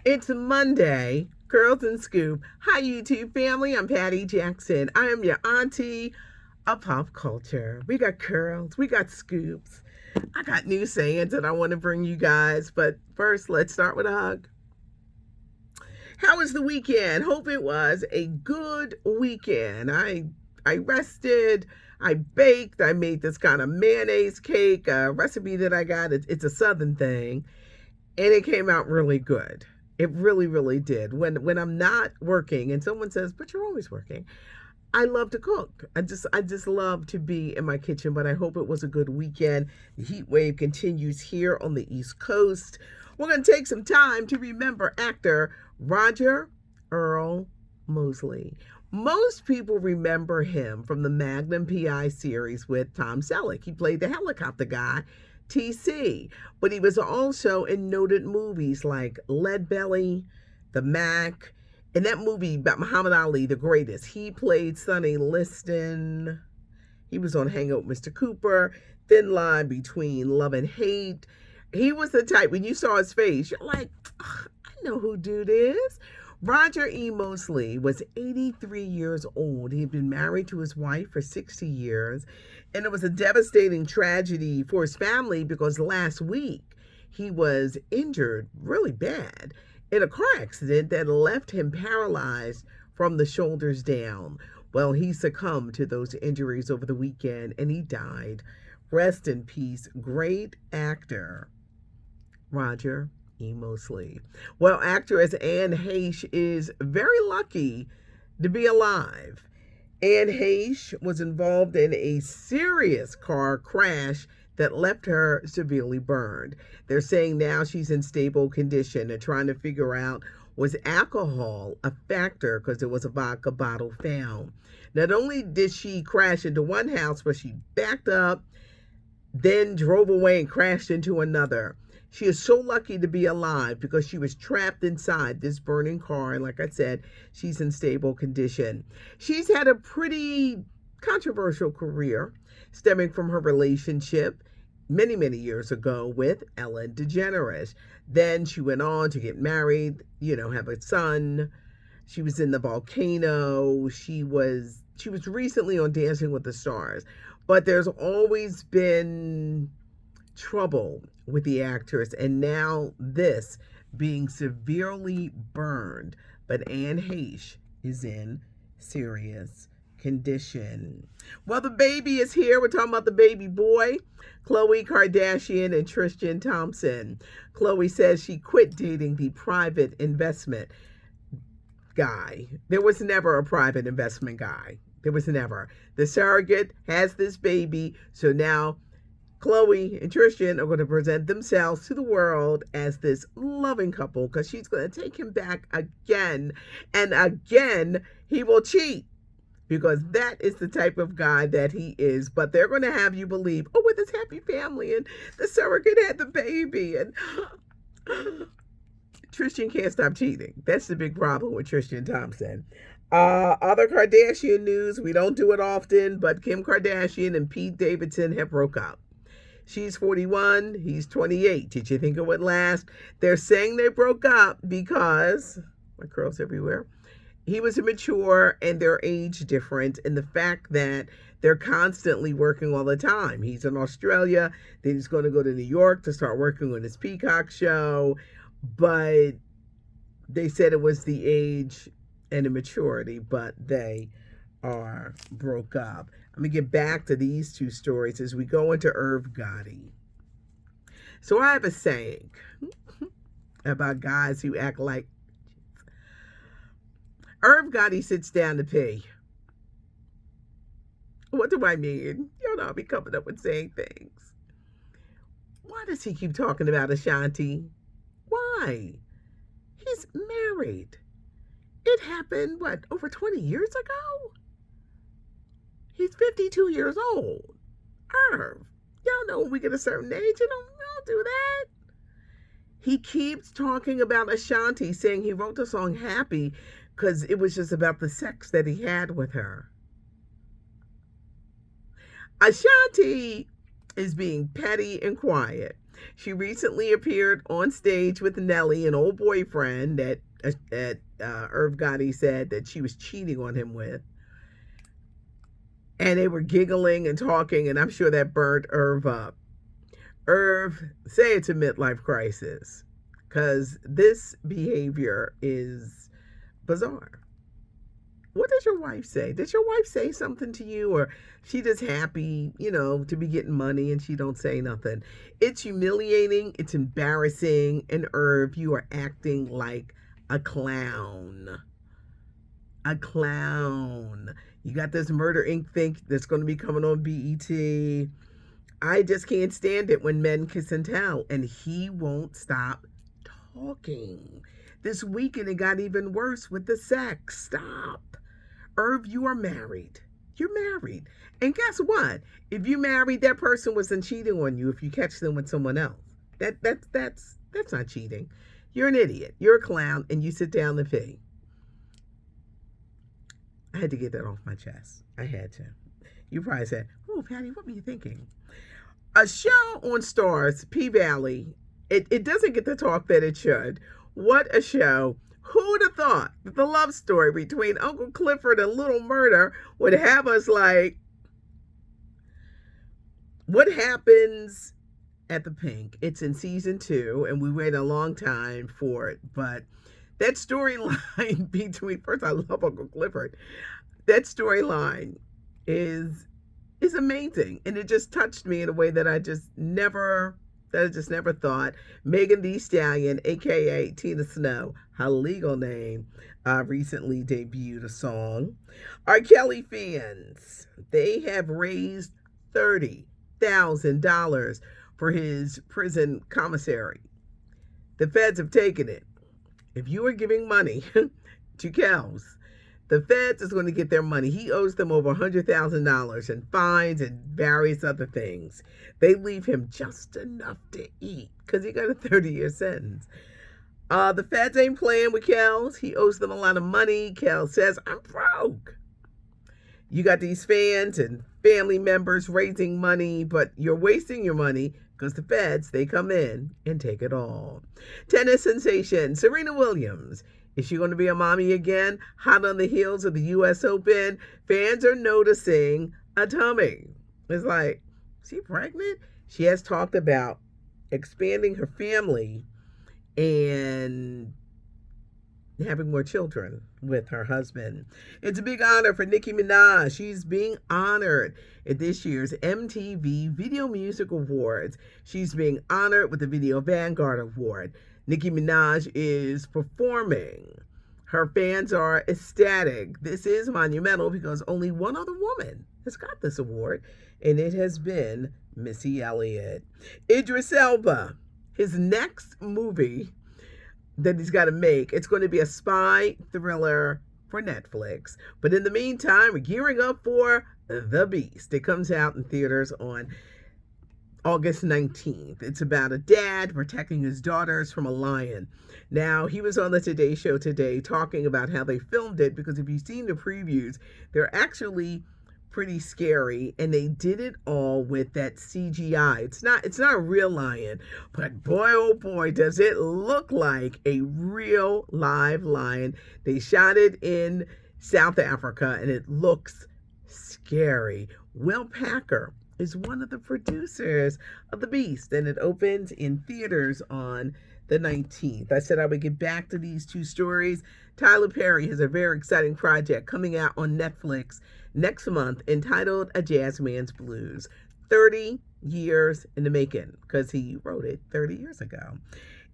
It's Monday, Girls and Scoop. Hi, YouTube family. I'm Patty Jackson. I am your auntie of pop culture. We got curls, we got scoops. I got new sayings that I want to bring you guys. But first, let's start with a hug. How was the weekend? Hope it was a good weekend. I rested. I baked. I made this kind of mayonnaise cake, a recipe that I got. It's a southern thing, and it came out really good. It really, really did. When I'm not working and someone says, "But you're always working," I love to cook. I just love to be in my kitchen. But I hope it was a good weekend. The heat wave continues here on the East Coast. We're going to take some time to remember actor Roger Earl Mosley. Most people remember him from the Magnum PI series with Tom Selleck. He played the helicopter guy, TC, but he was also in noted movies like Lead Belly, The Mac, and that movie about Muhammad Ali, the greatest. He played Sonny Liston. He was on Hang Out with Mr. Cooper, Thin Line Between Love and Hate. He was the type, when you saw his face, you're like, "Ugh, I know who dude is." Roger E. Mosley was 83 years old. He had been married to his wife for 60 years, and it was a devastating tragedy for his family because last week he was injured really bad in a car accident that left him paralyzed from the shoulders down. Well, he succumbed to those injuries over the weekend and he died. Rest in peace, great actor Roger E. Mosley. Well, actress Anne Heche is very lucky to be alive. Anne Heche was involved in a serious car crash that left her severely burned. They're saying now she's in stable condition and trying to figure out, was alcohol a factor because there was a vodka bottle found. Not only did she crash into one house, but she backed up, then drove away and crashed into another. She is so lucky to be alive because she was trapped inside this burning car. And like I said, she's in stable condition. She's had a pretty controversial career stemming from her relationship many, many years ago with Ellen DeGeneres. Then she went on to get married, have a son. She was in The Volcano. She was recently on Dancing with the Stars. But there's always been trouble with the actress, and now this being severely burned. But Anne Heche is in serious condition. Well, the baby is here. We're talking about the baby boy, Khloe Kardashian and Tristan Thompson. Khloe says she quit dating the private investment guy. There was never a private investment guy. There was never. The surrogate has this baby, so now Khloe and Tristan are going to present themselves to the world as this loving couple because she's going to take him back again. And again, he will cheat because that is the type of guy that he is. But they're going to have you believe, oh, with this happy family and the surrogate had the baby. And Tristan can't stop cheating. That's the big problem with Tristan Thompson. Other Kardashian news, we don't do it often, but Kim Kardashian and Pete Davidson have broke up. She's 41, he's 28. Did you think it would last? They're saying they broke up because, my curls everywhere, he was immature and their age different, and the fact that they're constantly working all the time. He's in Australia, then he's going to go to New York to start working on his Peacock show, but they said it was the age and immaturity, but they are broke up. Let me get back to these two stories as we go into Irv Gotti. So I have a saying about guys who act like Irv Gotti sits down to pee. What do I mean? You know, I'll be coming up with saying things. Why does he keep talking about Ashanti? Why? He's married. It happened, over 20 years ago? He's 52 years old. Irv, y'all know when we get a certain age, you don't do that. He keeps talking about Ashanti, saying he wrote the song Happy because it was just about the sex that he had with her. Ashanti is being petty and quiet. She recently appeared on stage with Nelly, an old boyfriend that Irv Gotti said that she was cheating on him with. And they were giggling and talking, and I'm sure that burned Irv up. Irv, say it's a midlife crisis, because this behavior is bizarre. What does your wife say? Does your wife say something to you, or she just happy, to be getting money and she don't say nothing? It's humiliating. It's embarrassing. And Irv, you are acting like a clown. A clown. You got this Murder Inc. thing that's going to be coming on BET. I just can't stand it when men kiss and tell, and he won't stop talking. This weekend it got even worse with the sex. Stop. Irv, you are married. You're married. And guess what? If you married, that person wasn't cheating on you if you catch them with someone else. That's not cheating. You're an idiot. You're a clown, and you sit down and pee. I had to get that off my chest. I had to. You probably said, "Oh, Patty, what were you thinking?" A show on Stars, P-Valley, it doesn't get the talk that it should. What a show. Who would have thought that the love story between Uncle Clifford and Little Murder would have us like, what happens at the Pink? It's in season 2, and we waited a long time for it. But that storyline between, first, I love Uncle Clifford. That storyline is amazing, and it just touched me in a way that I just never thought. Megan Thee Stallion, aka Tina Snow, her legal name, recently debuted a song. R. Kelly fans, they have raised $30,000 for his prison commissary. The feds have taken it. If you are giving money to Kels, the feds is going to get their money. He owes them over $100,000 in fines and various other things. They leave him just enough to eat because he got a 30-year sentence. The feds ain't playing with Kels. He owes them a lot of money. Kels says, "I'm broke." You got these fans and family members raising money, but you're wasting your money because the feds, they come in and take it all. Tennis sensation Serena Williams. Is she going to be a mommy again? Hot on the heels of the U.S. Open, fans are noticing a tummy. It's like, is she pregnant? She has talked about expanding her family and having more children with her husband. It's a big honor for Nicki Minaj. She's being honored at this year's MTV Video Music Awards. She's being honored with the Video Vanguard Award. Nicki Minaj is performing. Her fans are ecstatic. This is monumental because only one other woman has got this award, and it has been Missy Elliott. Idris Elba, his next movie that he's got to make, it's going to be a spy thriller for Netflix. But in the meantime, we're gearing up for The Beast. It comes out in theaters on August 19th. It's about a dad protecting his daughters from a lion. Now, he was on the Today Show today talking about how they filmed it, because if you've seen the previews, they're actually pretty scary, and they did it all with that CGI. It's not a real lion, but boy, oh boy, does it look like a real live lion. They shot it in South Africa, and it looks scary. Will Packer is one of the producers of The Beast, and it opens in theaters on the 19th. I said I would get back to these two stories. Tyler Perry has a very exciting project coming out on Netflix next month entitled A Jazz Man's Blues. 30 years in the making, because he wrote it 30 years ago.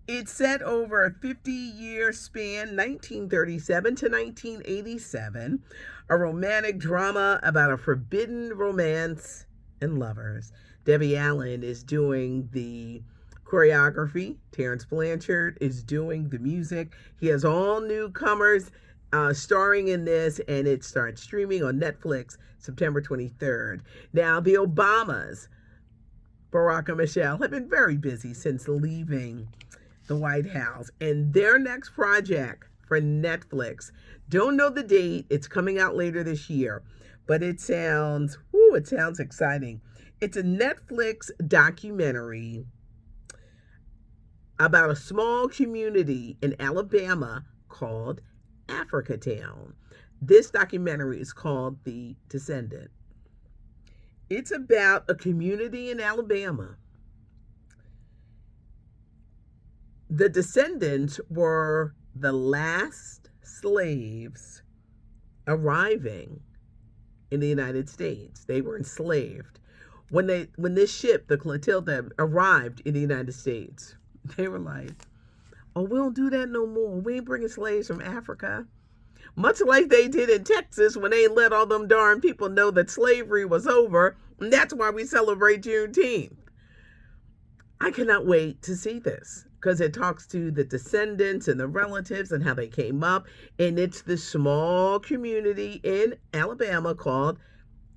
It's set over a 50-year span, 1937 to 1987, a romantic drama about a forbidden romance and lovers. Debbie Allen is doing the choreography. Terrence Blanchard is doing the music. He has all newcomers starring in this, and it starts streaming on Netflix September 23rd. Now, the Obamas, Barack and Michelle, have been very busy since leaving the White House, and their next project for Netflix, don't know the date, it's coming out later this year, but it sounds exciting. It's a Netflix documentary about a small community in Alabama called Africatown. This documentary is called The Descendant. It's about a community in Alabama. The descendants were the last slaves arriving in the United States. They were enslaved. When this ship, the Clotilda, arrived in the United States, they were like, "Oh, we don't do that no more. We ain't bringing slaves from Africa." Much like they did in Texas when they let all them darn people know that slavery was over, and that's why we celebrate Juneteenth. I cannot wait to see this because it talks to the descendants and the relatives and how they came up, and it's the small community in Alabama called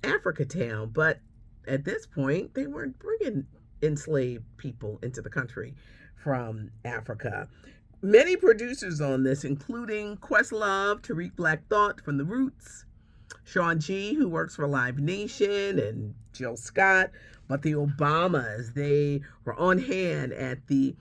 Africatown. But at this point, they weren't bringing enslaved people into the country from Africa. Many producers on this, including Questlove, Tariq Black Thought from The Roots, Sean G., who works for Live Nation, and Jill Scott. But the Obamas, they were on hand at the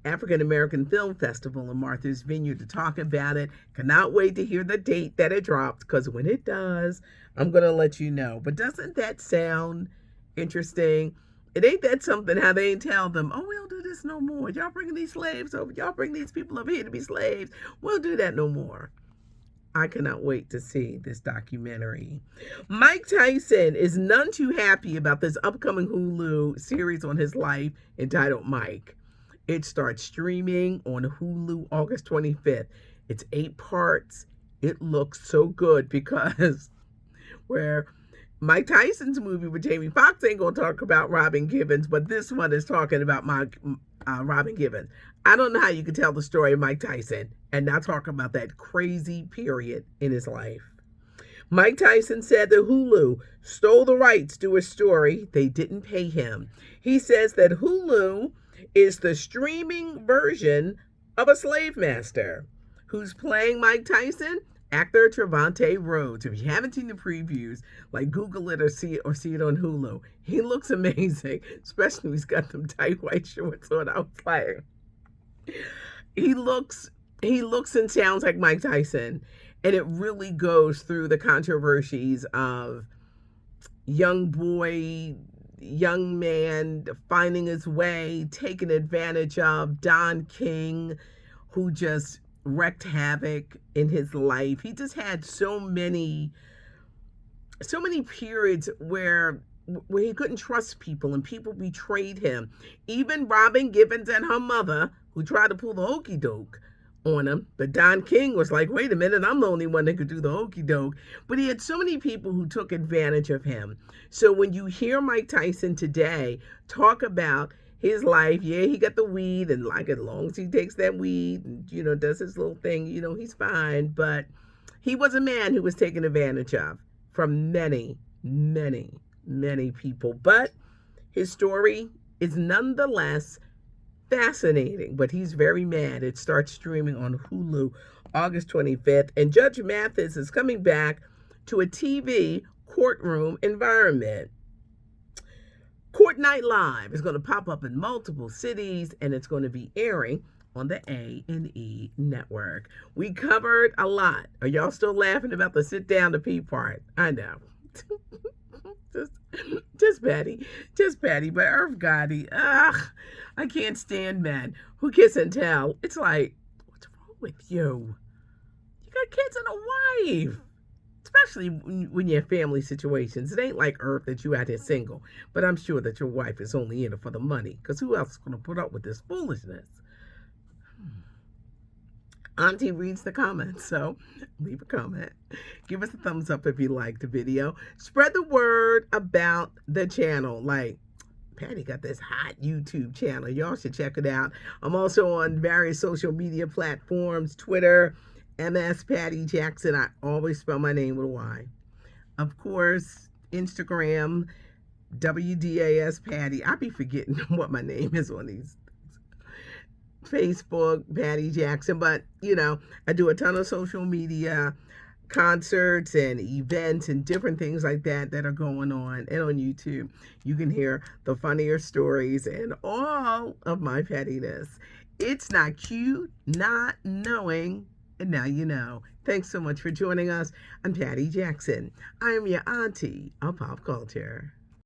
African American Film Festival in Martha's Vineyard to talk about it. Cannot wait to hear the date that it drops, because when it does, I'm going to let you know. But doesn't that sound interesting? It ain't that something how they ain't tell them, "Oh, we don't do this no more. Y'all bringing these slaves over. Y'all bring these people over here to be slaves. We'll do that no more." I cannot wait to see this documentary. Mike Tyson is none too happy about this upcoming Hulu series on his life entitled Mike. It starts streaming on Hulu August 25th. It's 8 parts. It looks so good because where Mike Tyson's movie with Jamie Foxx ain't going to talk about Robin Givens, but this one is talking about Robin Givens. I don't know how you could tell the story of Mike Tyson and not talk about that crazy period in his life. Mike Tyson said that Hulu stole the rights to his story. They didn't pay him. He says that Hulu is the streaming version of a slave master. Who's playing Mike Tyson? Actor Trevante Rhodes. If you haven't seen the previews, like Google it or see it on Hulu. He looks amazing, especially when he's got them tight white shorts on. I was like, he looks and sounds like Mike Tyson, and it really goes through the controversies of young man finding his way, taken advantage of, Don King, who just wreaked havoc in his life. He just had so many periods where he couldn't trust people and people betrayed him. Even Robin Givens and her mother, who tried to pull the okey doke on him. But Don King was like, "Wait a minute, I'm the only one that could do the okey doke." But he had so many people who took advantage of him. So when you hear Mike Tyson today talk about his life, yeah, he got the weed, and like as long as he takes that weed and, does his little thing, he's fine. But he was a man who was taken advantage of from many, many, many people. But his story is nonetheless fascinating, but he's very mad. It starts streaming on Hulu August 25th, and Judge Mathis is coming back to a TV courtroom environment. Court Night Live is going to pop up in multiple cities, and it's going to be airing on the A&E network. We covered a lot. Are y'all still laughing about the sit down to pee part? I know. just Patty. But Irv Gotti, I can't stand men who kiss and tell. It's like, what's wrong with you? You got kids and a wife. Especially when you have family situations. It ain't like Irv that you out here single. But I'm sure that your wife is only in it for the money. Because who else is going to put up with this foolishness? Auntie reads the comments, so leave a comment. Give us a thumbs up if you like the video. Spread the word about the channel. Like, Patty got this hot YouTube channel. Y'all should check it out. I'm also on various social media platforms, Twitter, MS Patty Jackson. I always spell my name with a Y. Of course, Instagram, WDAS Patty. I be forgetting what my name is on these. Facebook, Patty Jackson. But, I do a ton of social media, concerts and events and different things like that are going on. And on YouTube, you can hear the funnier stories and all of my pettiness. It's not cute not knowing, and now you know. Thanks so much for joining us. I'm Patty Jackson. I am your auntie of pop culture.